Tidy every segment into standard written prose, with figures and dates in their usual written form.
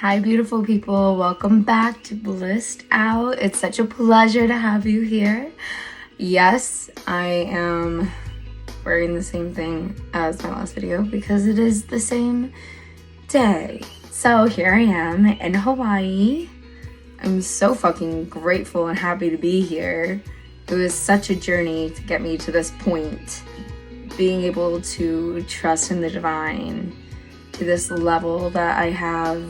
Hi, beautiful people. Welcome back to Blissed Out. It's such a pleasure to have you here. Yes, I am wearing the same thing as my last video because it is the same day. So here I am in Hawaii. I'm so fucking grateful and happy to be here. It was such a journey to get me to this point. Being able to trust in the divine to this level that I have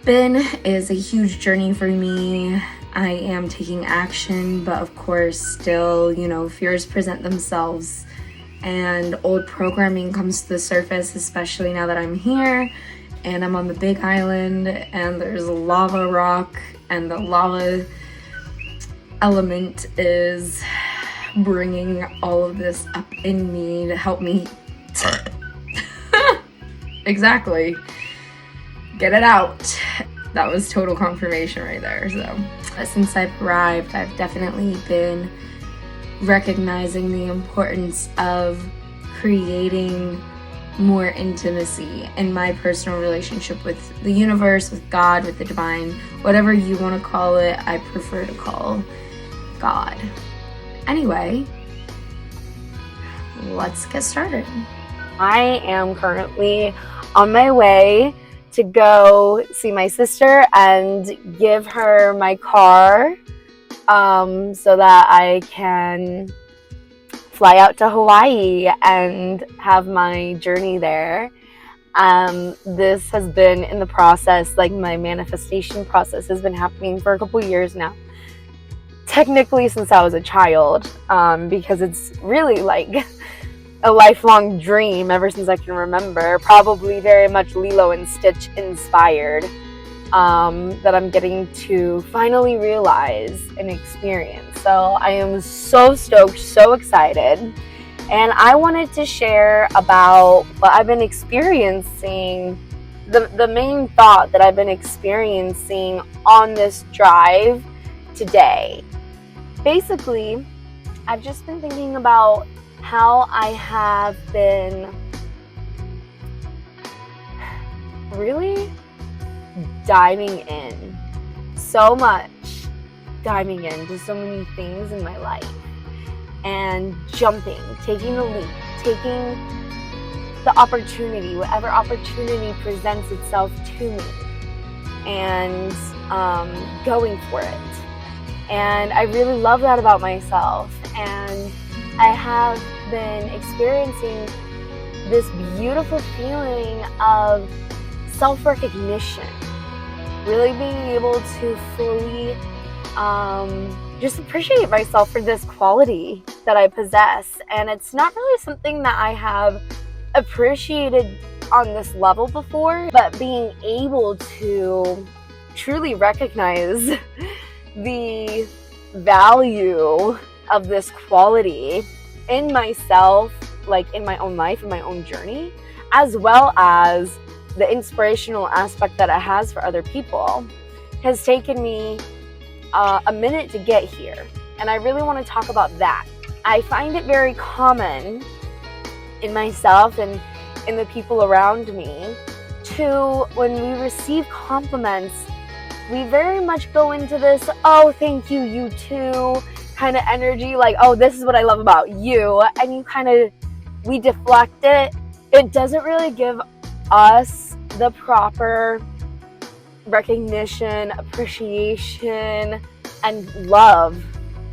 been is a huge journey for me. I am taking action, but of course still, fears present themselves and old programming comes to the surface, especially now that I'm here and I'm on the big island and there's lava rock and the lava element is bringing all of this up in me to help me exactly get it out. That was total confirmation right there. So since I've arrived, I've definitely been recognizing the importance of creating more intimacy in my personal relationship with the universe, with God, with the divine, whatever you want to call it. I prefer to call God. Anyway, let's get started. I am currently on my way to go see my sister and give her my car so that I can fly out to Hawaii and have my journey there. This has been in the process, like my manifestation process has been happening for a couple years now. Technically since I was a child, because it's really like a lifelong dream ever since I can remember, probably very much Lilo and Stitch inspired, that I'm getting to finally realize and experience. So I am so stoked, so excited, and I wanted to share about what I've been experiencing, the main thought that I've been experiencing on this drive today. Basically, I've just been thinking about how I have been really diving in so much, diving into so many things in my life and jumping, taking the leap, taking the opportunity, whatever opportunity presents itself to me, and going for it. And I really love that about myself, and I have been experiencing this beautiful feeling of self-recognition, really being able to fully just appreciate myself for this quality that I possess. And it's not really something that I have appreciated on this level before, but being able to truly recognize the value of this quality in myself, like in my own life, in my own journey, as well as the inspirational aspect that it has for other people, has taken me a minute to get here. And I really want to talk about that. I find it very common in myself and in the people around me to, when we receive compliments, we very much go into this, oh, thank you, you too, kind of energy, like, oh, this is what I love about you, and we deflect it. It doesn't really give us the proper recognition, appreciation, and love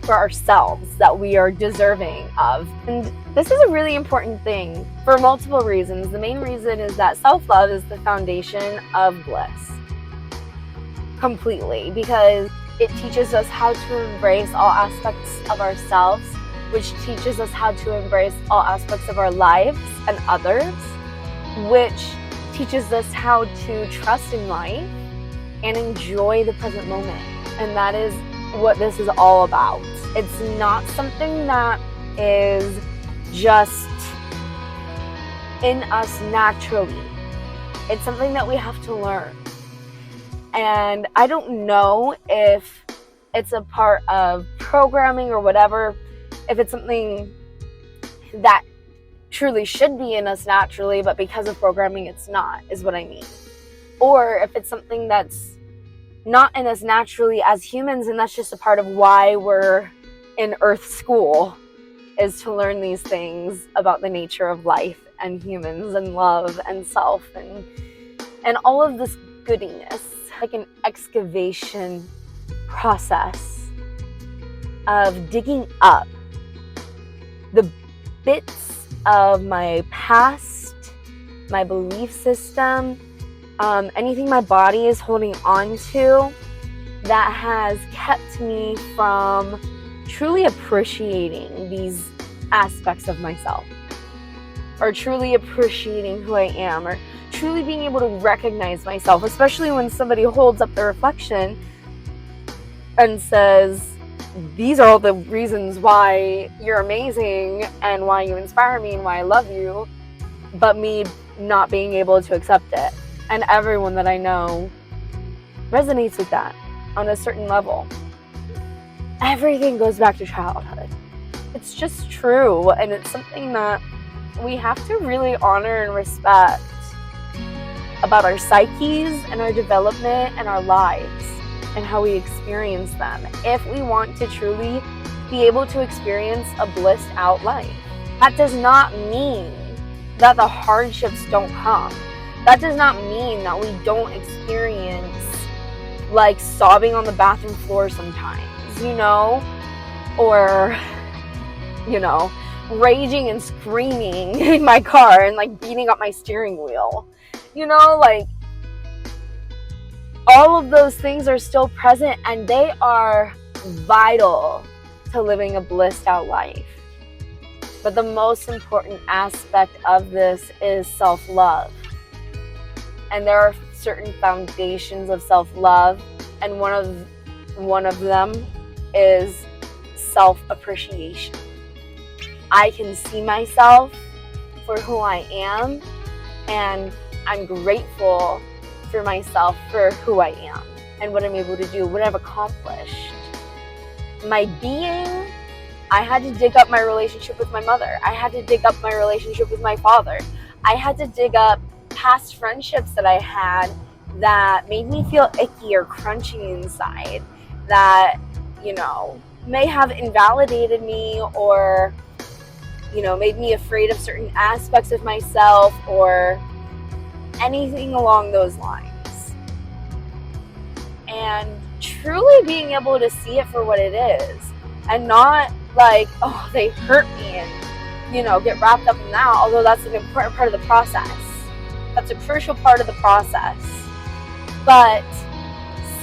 for ourselves that we are deserving of. And this is a really important thing for multiple reasons. The main reason is that self-love is the foundation of bliss. Completely, because it teaches us how to embrace all aspects of ourselves, which teaches us how to embrace all aspects of our lives and others, which teaches us how to trust in life and enjoy the present moment. And that is what this is all about. It's not something that is just in us naturally. It's something that we have to learn. And I don't know if it's a part of programming or whatever, if it's something that truly should be in us naturally, but because of programming it's not, is what I mean. or if it's something that's not in us naturally as humans, and that's just a part of why we're in Earth school, is to learn these things about the nature of life and humans and love and self and all of this goodiness, like an excavation process of digging up the bits of my past, my belief system, anything my body is holding on to that has kept me from truly appreciating these aspects of myself, or truly appreciating who I am, or truly being able to recognize myself, especially when somebody holds up the reflection and says, these are all the reasons why you're amazing and why you inspire me and why I love you, but me not being able to accept it. And everyone that I know resonates with that on a certain level. Everything goes back to childhood. It's just true, and it's something that we have to really honor and respect about our psyches and our development and our lives and how we experience them, if we want to truly be able to experience a blissed out life. That does not mean that the hardships don't come. That does not mean that we don't experience like sobbing on the bathroom floor sometimes, or raging and screaming in my car and like beating up my steering wheel. Like all of those things are still present, and they are vital to living a blissed out life. But the most important aspect of this is self-love. And there are certain foundations of self-love, and one of them is self-appreciation. I can see myself for who I am, and I'm grateful for myself for who I am and what I'm able to do, what I've accomplished. My being, I had to dig up my relationship with my mother. I had to dig up my relationship with my father. I had to dig up past friendships that I had that made me feel icky or crunchy inside, that, may have invalidated me or, made me afraid of certain aspects of myself or anything along those lines. And truly being able to see it for what it is, and not like, oh, they hurt me and, get wrapped up in that, although that's an important part of the process. That's a crucial part of the process. But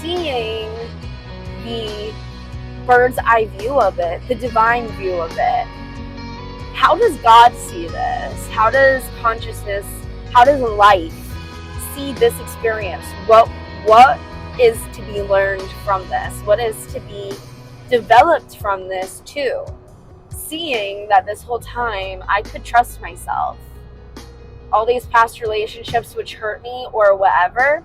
seeing the bird's eye view of it, the divine view of it, how does God see this? How does consciousness, how does life see this experience? What is to be learned from this? What is to be developed from this too? Seeing that this whole time I could trust myself. All these past relationships which hurt me or whatever,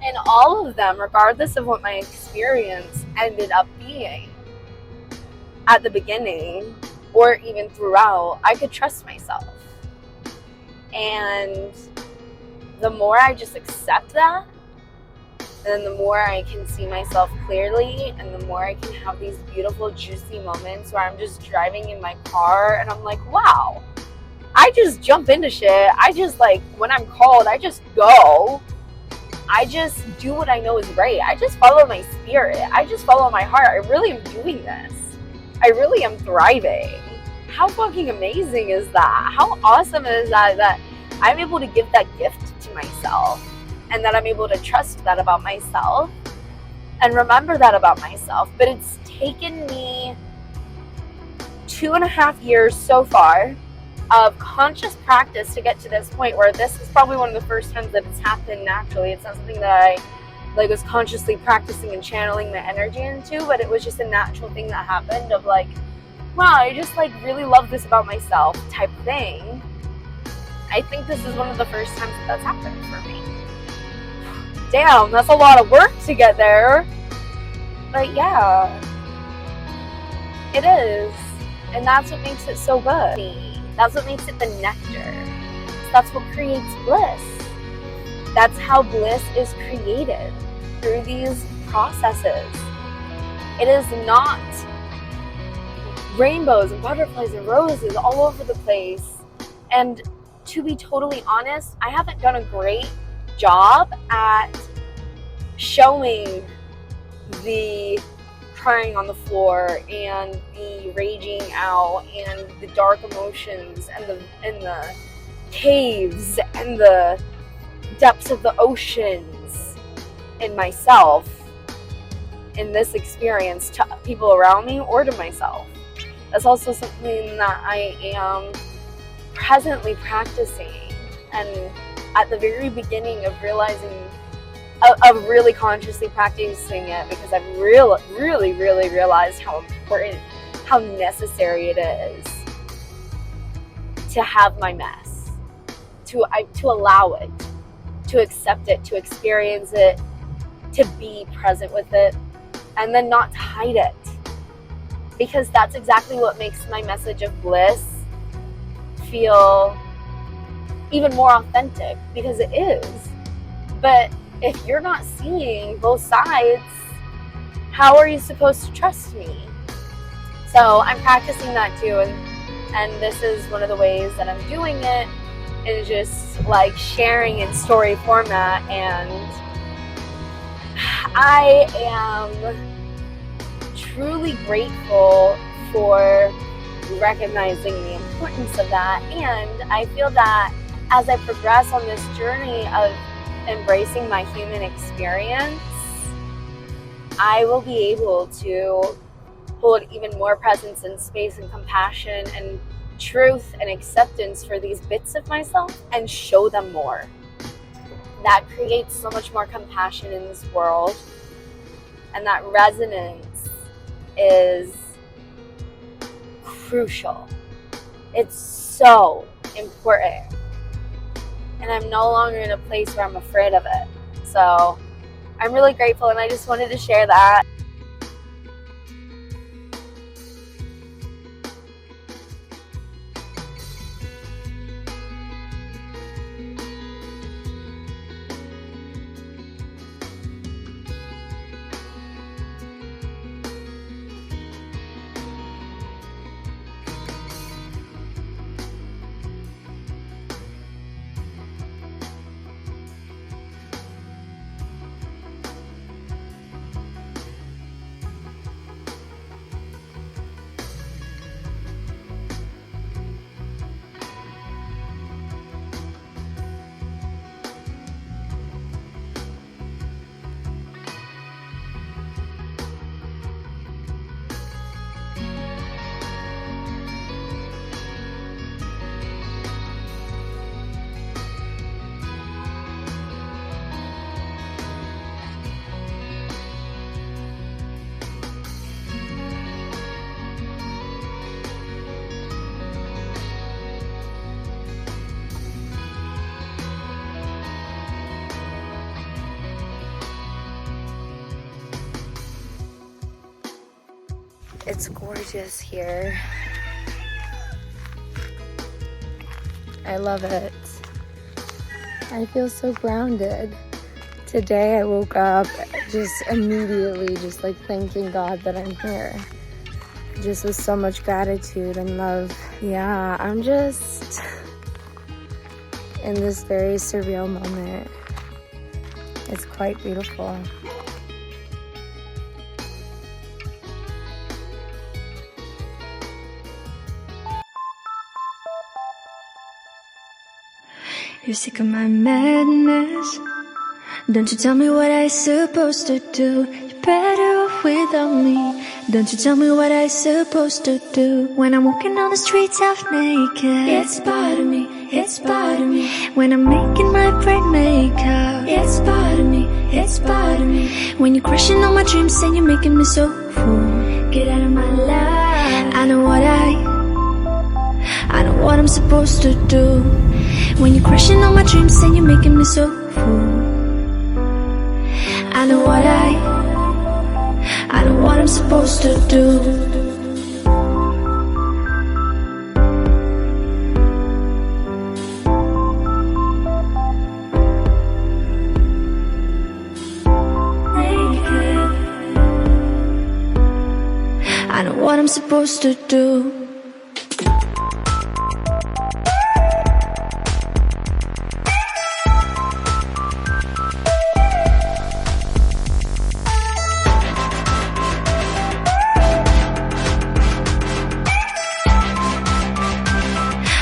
and all of them, regardless of what my experience ended up being at the beginning or even throughout, I could trust myself. And the more I just accept that, and the more I can see myself clearly, and the more I can have these beautiful, juicy moments where I'm just driving in my car and I'm like, wow, I just jump into shit. I just when I'm called, I just go. I just do what I know is right. I just follow my spirit. I just follow my heart. I really am doing this. I really am thriving. How fucking amazing is that? How awesome is that I'm able to give that gift to myself, and that I'm able to trust that about myself and remember that about myself. But it's taken me 2.5 years so far of conscious practice to get to this point where this is probably one of the first times that it's happened naturally. It's not something that I was consciously practicing and channeling my energy into, but it was just a natural thing that happened of wow, I just really love this about myself type thing. I think this is one of the first times that's happened for me. Damn, that's a lot of work to get there. But yeah, it is. And that's what makes it so good. That's what makes it the nectar. That's what creates bliss. That's how bliss is created, through these processes. It is not rainbows and butterflies and roses all over the place. And to be totally honest, I haven't done a great job at showing the crying on the floor and the raging out and the dark emotions and the caves and the depths of the oceans in myself, in this experience, to people around me or to myself. That's also something that I am presently practicing, and at the very beginning of realizing, of really consciously practicing it, because I've really realized how important, how necessary it is to have my mess, to allow it, to accept it, to experience it, to be present with it, and then not to hide it. Because that's exactly what makes my message of bliss feel even more authentic, because it is. But if you're not seeing both sides, how are you supposed to trust me? So I'm practicing that too, and this is one of the ways that I'm doing it, is just like sharing in story format. And I am truly grateful for recognizing the importance of that, and I feel that as I progress on this journey of embracing my human experience, I will be able to hold even more presence and space and compassion and truth and acceptance for these bits of myself and show them more. That creates so much more compassion in this world, and that resonance is crucial. It's so important. And I'm no longer in a place where I'm afraid of it. So I'm really grateful, and I just wanted to share that. It's gorgeous here. I love it. I feel so grounded. Today I woke up just immediately just like thanking God that I'm here. Just with so much gratitude and love. Yeah, I'm just in this very surreal moment. It's quite beautiful. You're sick of my madness. Don't you tell me what I supposed to do. You're better off without me. Don't you tell me what I supposed to do. When I'm walking on the streets half naked, it's part of me, it's part of me. When I'm making my brain makeup, it's part of me, it's part of me. When you're crushing on my dreams and you're making me so full, get out of my life. I know what I'm supposed to do. When you're crushing on my dreams and you're making me so full, I know what I'm supposed to do. supposed to do.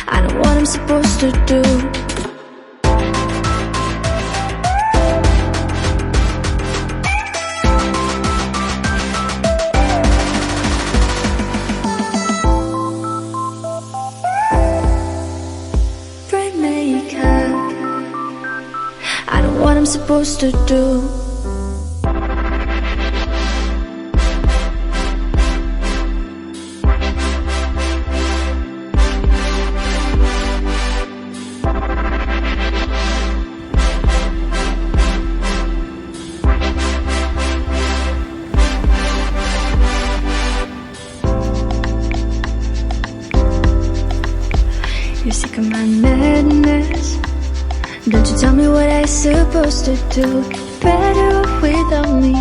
I know what I'm supposed to do. I know what I'm supposed to do. You're sick of my madness. Don't you tell me what I supposed to do. You're better off without me.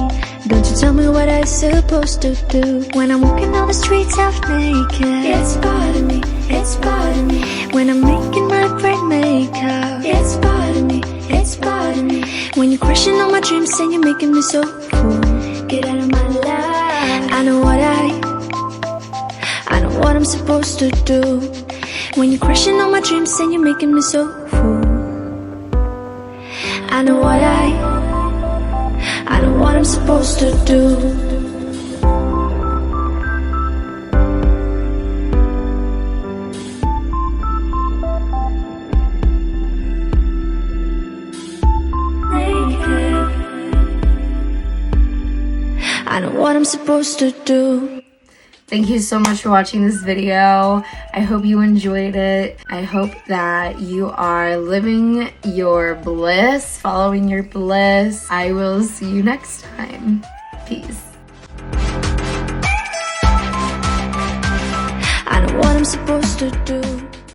Don't you tell me what I supposed to do. When I'm walking down the streets half naked, it's part of me, it's part of me. When I'm making my bright makeup, it's part of me, it's part of me. When you're crushing on my dreams and you're making me so cool, get out of my life. I know what I'm supposed to do. When you're crushing on my dreams and you're making me so fool. I know what I'm supposed to do. I know what I'm supposed to do. Thank you so much for watching this video. I hope you enjoyed it. I hope that you are living your bliss, following your bliss. I will see you next time. Peace. I know what I'm supposed to do.